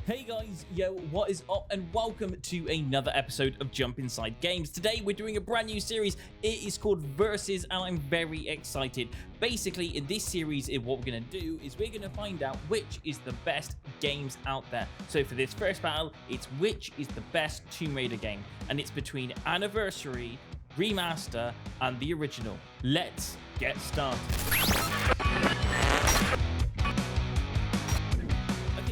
Hey guys, yo, what is up, and welcome to another episode of Jump Inside Games. Today we're doing a brand new series. It is called Versus, and I'm very excited. Basically, in this series, what we're going to do is we're going to find out which is the best games out there. So for this first battle, it's which is the best Tomb Raider game, and it's between Anniversary, Remaster, and the original. Let's get started.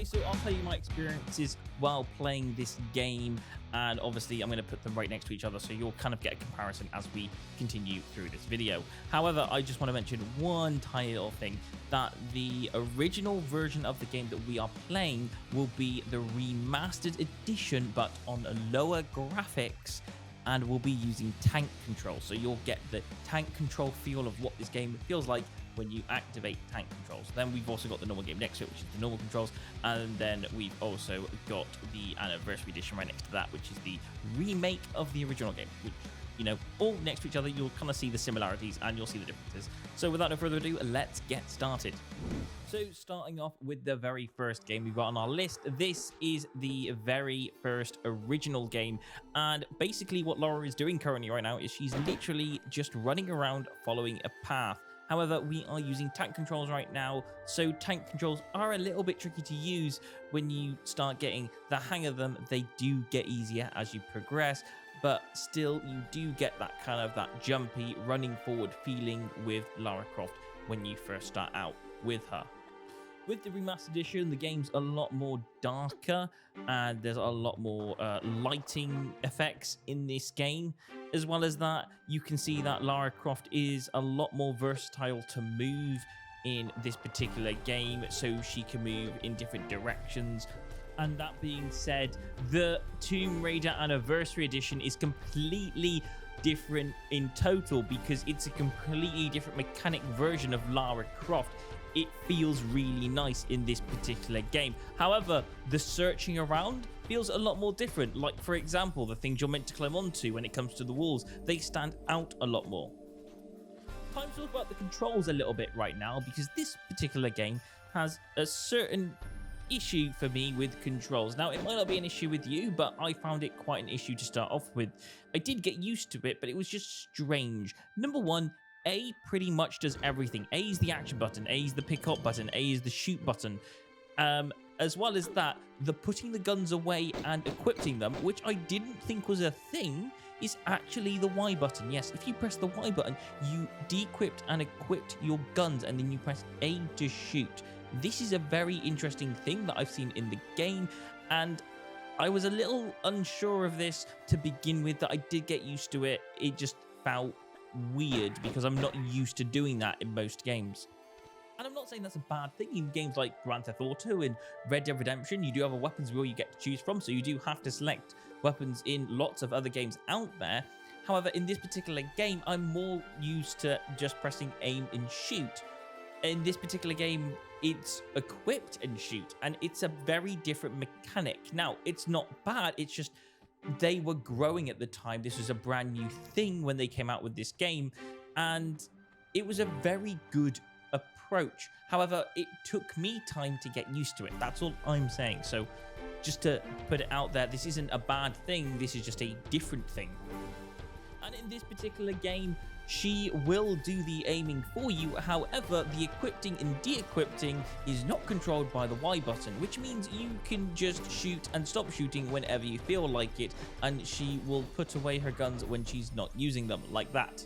So I'll tell you my experiences while playing this game, and obviously I'm going to put them right next to each other so you'll kind of get a comparison as we continue through this video. However, I just want to mention one tiny little thing, that the original version of the game that we are playing will be the remastered edition, but on lower graphics, and we'll be using tank control. So you'll get the tank control feel of what this game feels like when you activate tank controls. Then we've also got the normal game next to it, which is the normal controls, and then we've also got the Anniversary Edition right next to that, which is the remake of the original game, which, you know, all next to each other. You'll kind of see the similarities and you'll see the differences. So without no further ado, let's get started. So starting off with the very first game we've got on our list, this is the very first original game, and basically what Laura is doing currently right now is she's literally just running around following a path. However, we are using tank controls right now, so tank controls are a little bit tricky to use. When you start getting the hang of them, they do get easier as you progress, but still you do get that kind of that jumpy, running forward feeling with Lara Croft when you first start out with her. With the Remastered Edition, the game's a lot more darker, and there's a lot more lighting effects in this game. As well as that, you can see that Lara Croft is a lot more versatile to move in this particular game, so she can move in different directions. And that being said, the Tomb Raider Anniversary Edition is completely different in total, because it's a completely different mechanic version of Lara Croft. It feels really nice in this particular game. However, the searching around feels a lot more different. Like, for example, the things you're meant to climb onto when it comes to the walls, they stand out a lot more. Time to talk about the controls a little bit right now, because this particular game has a certain issue for me with controls. Now, it might not be an issue with you, but I found it quite an issue to start off with. I did get used to it, but it was just strange. Number one, A pretty much does everything. A is the action button, A is the pick up button, A is the shoot button. As well as that, the putting the guns away and equipping them, which I didn't think was a thing, is actually the Y button. Yes, if you press the Y button, you de-equipped and equipped your guns, and then you press A to shoot. This is a very interesting thing that I've seen in the game, and I was a little unsure of this to begin with, that I did get used to it. It just felt weird because I'm not used to doing that in most games. And I'm not saying that's a bad thing. In games like Grand Theft Auto and Red Dead Redemption, you do have a weapons wheel you get to choose from, so you do have to select weapons in lots of other games out there. However, in this particular game, I'm more used to just pressing aim and shoot. In this particular game, it's equipped and shoot, and it's a very different mechanic. Now, it's not bad, it's just they were growing at the time. This was a brand new thing when they came out with this game, and it was a very good approach. However, it took me time to get used to it. That's all I'm saying. So just to put it out there, this isn't a bad thing. This is just a different thing. And in this particular game, she will do the aiming for you. However, the equipping and de-equipping is not controlled by the Y button, which means you can just shoot and stop shooting whenever you feel like it, and she will put away her guns when she's not using them, like that.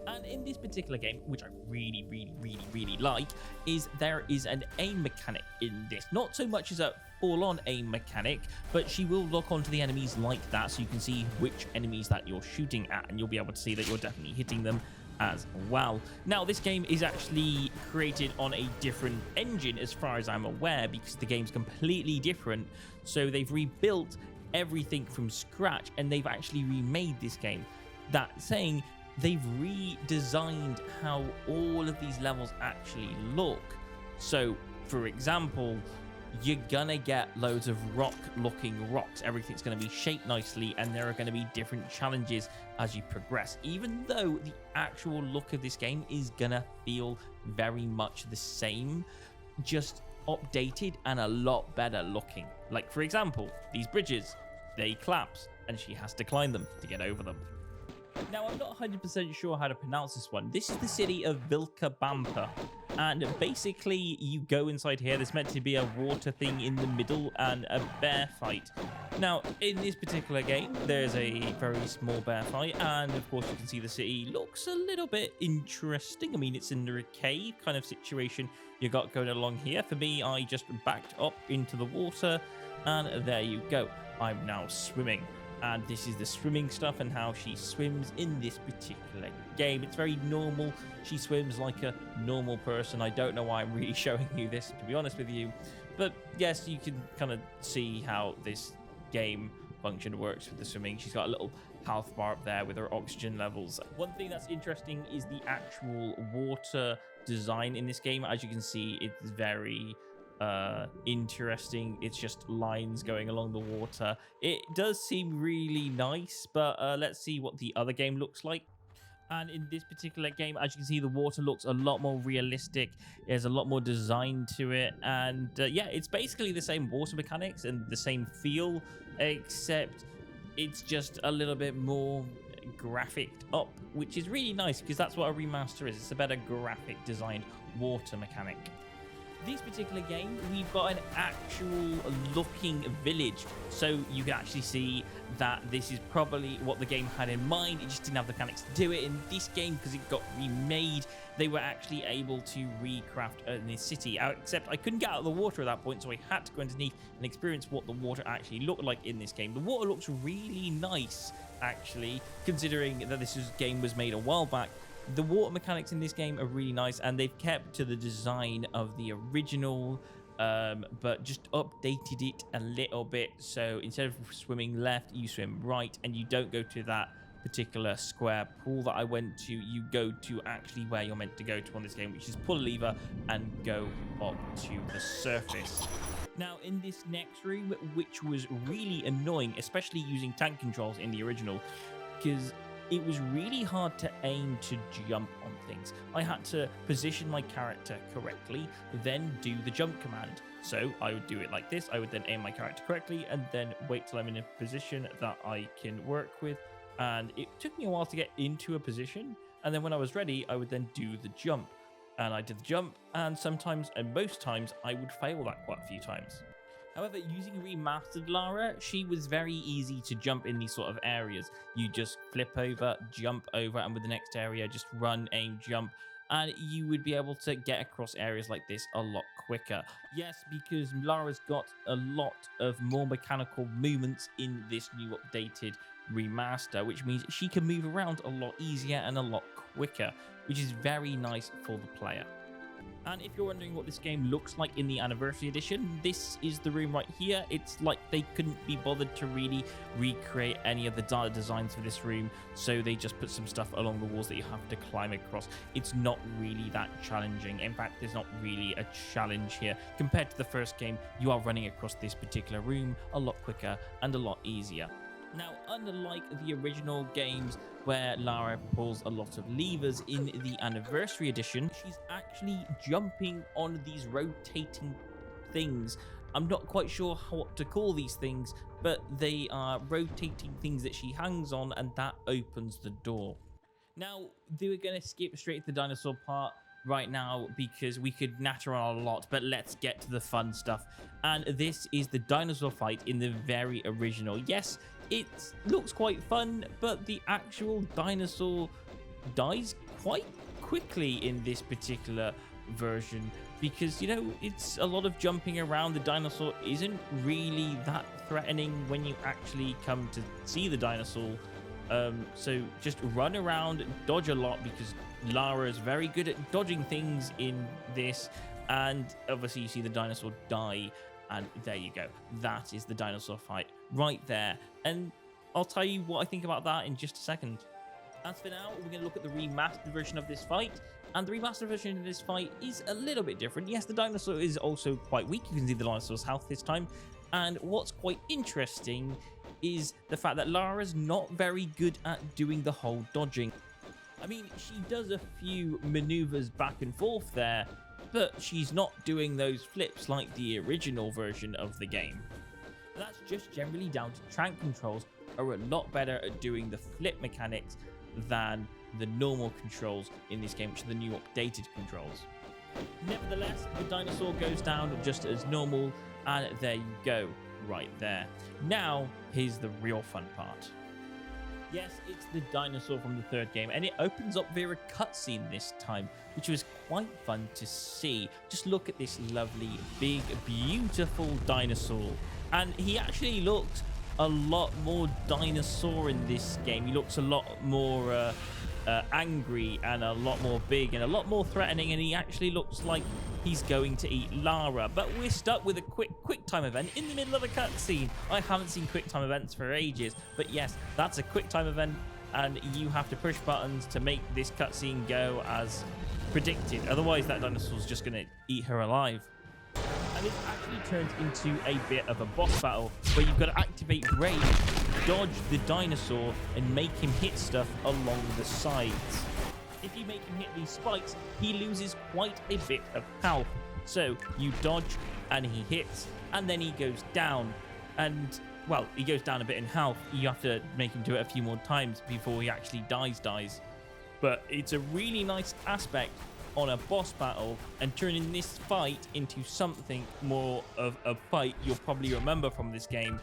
And in this particular game, which I really like, is there is an aim mechanic in this. Not so much as a full-on aim mechanic, but she will lock onto the enemies like that, so you can see which enemies that you're shooting at, and you'll be able to see that you're definitely hitting them as well. Now, this game is actually created on a different engine as far as I'm aware, because the game's completely different. So they've rebuilt everything from scratch, and they've actually remade this game. That saying, they've redesigned how all of these levels actually look. So, for example, you're gonna get loads of rock-looking rocks. Everything's gonna be shaped nicely, and there are gonna be different challenges as you progress, even though the actual look of this game is gonna feel very much the same. Just updated and a lot better looking. Like, for example, these bridges, they collapse and she has to climb them to get over them. Now, I'm not 100% sure how to pronounce this one. This is the city of Vilcabamba. And basically, you go inside here. There's meant to be a water thing in the middle and a bear fight. Now, in this particular game, there's a very small bear fight. And, of course, you can see the city looks a little bit interesting. I mean, it's in a cave kind of situation you got going along here. For me, I just backed up into the water. And there you go. I'm now swimming. And this is the swimming stuff and how she swims in this particular game. It's very normal. She swims like a normal person. I don't know why I'm really showing you this, to be honest with you. But yes, you can kind of see how this game function works with the swimming. She's got a little health bar up there with her oxygen levels. One thing that's interesting is the actual water design in this game. As you can see, it's very interesting. It's just lines going along the water. It does seem really nice, but let's see what the other game looks like. And in this particular game, as you can see, the water looks a lot more realistic. There's a lot more design to it, and yeah, it's basically the same water mechanics and the same feel, except it's just a little bit more graphicked up, which is really nice because that's what a remaster is. It's a better graphic designed water mechanic. This particular game, we've got an actual looking village, so you can actually see that this is probably what the game had in mind. It just didn't have the mechanics to do it in this game because it got remade. They were actually able to recraft this city, except I couldn't get out of the water at that point, so I had to go underneath and experience what the water actually looked like in this game. The water looks really nice, actually, considering that this game was made a while back. The water mechanics in this game are really nice, and they've kept to the design of the original, but just updated it a little bit. So instead of swimming left, you swim right, and you don't go to that particular square pool that I went to. You go to actually where you're meant to go to on this game, which is pull a lever and go up to the surface. Now, in this next room, which was really annoying, especially using tank controls in the original, because it was really hard to aim to jump on things. I had to position my character correctly, then do the jump command. So I would do it like this. I would then aim my character correctly and then wait till I'm in a position that I can work with. And it took me a while to get into a position. And then when I was ready, I would then do the jump. And I did the jump, and sometimes, and most times, I would fail that quite a few times. However, using Remastered Lara, she was very easy to jump in these sort of areas. You just flip over, jump over, and with the next area, just run, aim, jump, and you would be able to get across areas like this a lot quicker. Yes, because Lara's got a lot of more mechanical movements in this new updated remaster, which means she can move around a lot easier and a lot quicker, which is very nice for the player. And if you're wondering what this game looks like in the Anniversary Edition, this is the room right here. It's like they couldn't be bothered to really recreate any of the designs for this room, so they just put some stuff along the walls that you have to climb across. It's not really that challenging. In fact, there's not really a challenge here. Compared to the first game, you are running across this particular room a lot quicker and a lot easier. Now, unlike the original games where Lara pulls a lot of levers, in the Anniversary Edition, she's actually jumping on these rotating things. I'm not quite sure what to call these things, but they are rotating things that she hangs on, and that opens the door. Now, we're going to skip straight to the dinosaur part right now because we could natter on a lot, but let's get to the fun stuff. And this is the dinosaur fight in the very original. Yes, it looks quite fun, but the actual dinosaur dies quite quickly in this particular version because, you know, it's a lot of jumping around. The dinosaur isn't really that threatening when you actually come to see the dinosaur. So just run around, dodge a lot, because Lara is very good at dodging things in this. And obviously you see the dinosaur die, and there you go. That is the dinosaur fight right there. And I'll tell you what I think about that in just a second. As for now, we're going to look at the remastered version of this fight. And the remastered version of this fight is a little bit different. Yes, the dinosaur is also quite weak. You can see the dinosaur's health this time. And what's quite interesting is the fact that Lara's not very good at doing the whole dodging. I mean, she does a few maneuvers back and forth there, but she's not doing those flips like the original version of the game. That's just generally down to tank controls are a lot better at doing the flip mechanics than the normal controls in this game, which are the new updated controls. Nevertheless, the dinosaur goes down just as normal, and there you go, right there. Now, here's the real fun part. Yes, it's the dinosaur from the third game, and it opens up via a cutscene this time, which was quite fun to see. Just look at this lovely, big, beautiful dinosaur. And he actually looks a lot more dinosaur in this game. He looks a lot more angry and a lot more big and a lot more threatening, and he actually looks like he's going to eat Lara. But we're stuck with a quick time event in the middle of a cutscene. I haven't seen quick time events for ages, but yes, that's a quick time event, and you have to push buttons to make this cutscene go as predicted. Otherwise, that dinosaur's just going to eat her alive. And it actually turns into a bit of a boss battle where you've got to activate Rage, dodge the dinosaur, and make him hit stuff along the sides. If you make him hit these spikes, he loses quite a bit of health. So you dodge and he hits, and then he goes down. And, well, he goes down a bit in health. You have to make him do it a few more times before he actually dies. But it's a really nice aspect on a boss battle, and turning this fight into something more of a fight you'll probably remember from this game,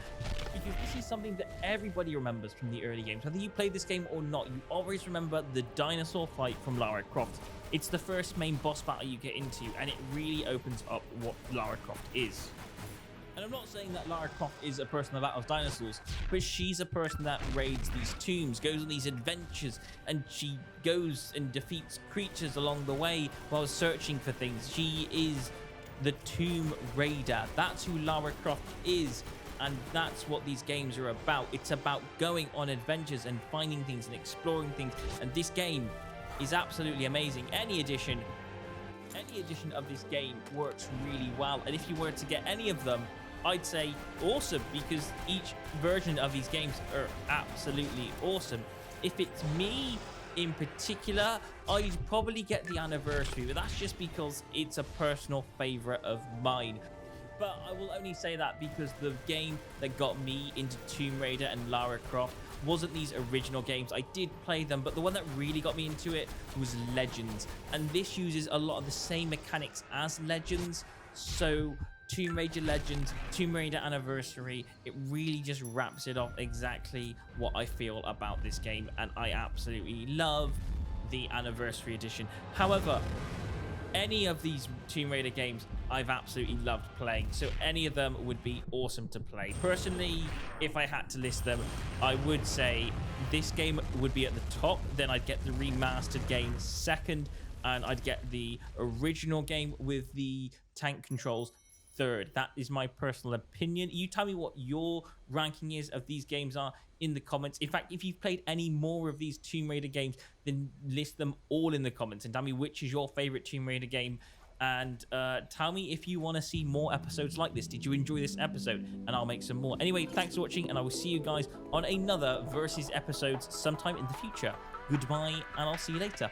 because this is something that everybody remembers from the early games. Whether you played this game or not, you always remember the dinosaur fight from Lara Croft. It's the first main boss battle you get into, and it really opens up what Lara Croft is. And I'm not saying that Lara Croft is a person that battles dinosaurs, but she's a person that raids these tombs, goes on these adventures, and she goes and defeats creatures along the way while searching for things. She is the Tomb Raider. That's who Lara Croft is, and that's what these games are about. It's about going on adventures and finding things and exploring things, and this game is absolutely amazing. Any edition of this game works really well, and if you were to get any of them, I'd say awesome, because each version of these games are absolutely awesome. If it's me in particular, I'd probably get the Anniversary, but that's just because it's a personal favorite of mine. But I will only say that because the game that got me into Tomb Raider and Lara Croft wasn't these original games. I did play them, but the one that really got me into it was Legends, and this uses a lot of the same mechanics as Legends. So Tomb Raider Legends, Tomb Raider Anniversary, it really just wraps it off exactly what I feel about this game, and I absolutely love the Anniversary Edition. However, any of these Tomb Raider games I've absolutely loved playing, so any of them would be awesome to play. Personally, if I had to list them, I would say this game would be at the top, then I'd get the remastered game second, and I'd get the original game with the tank controls third. That is my personal opinion. You tell me what your ranking is of these games are in the comments. In fact, if you've played any more of these Tomb Raider games, then list them all in the comments and tell me which is your favorite Tomb Raider game, and tell me if you want to see more episodes like this. Did you enjoy this episode? And I'll make some more. Anyway, thanks for watching, and I will see you guys on another Versus episodes sometime in the future. Goodbye, and I'll see you later.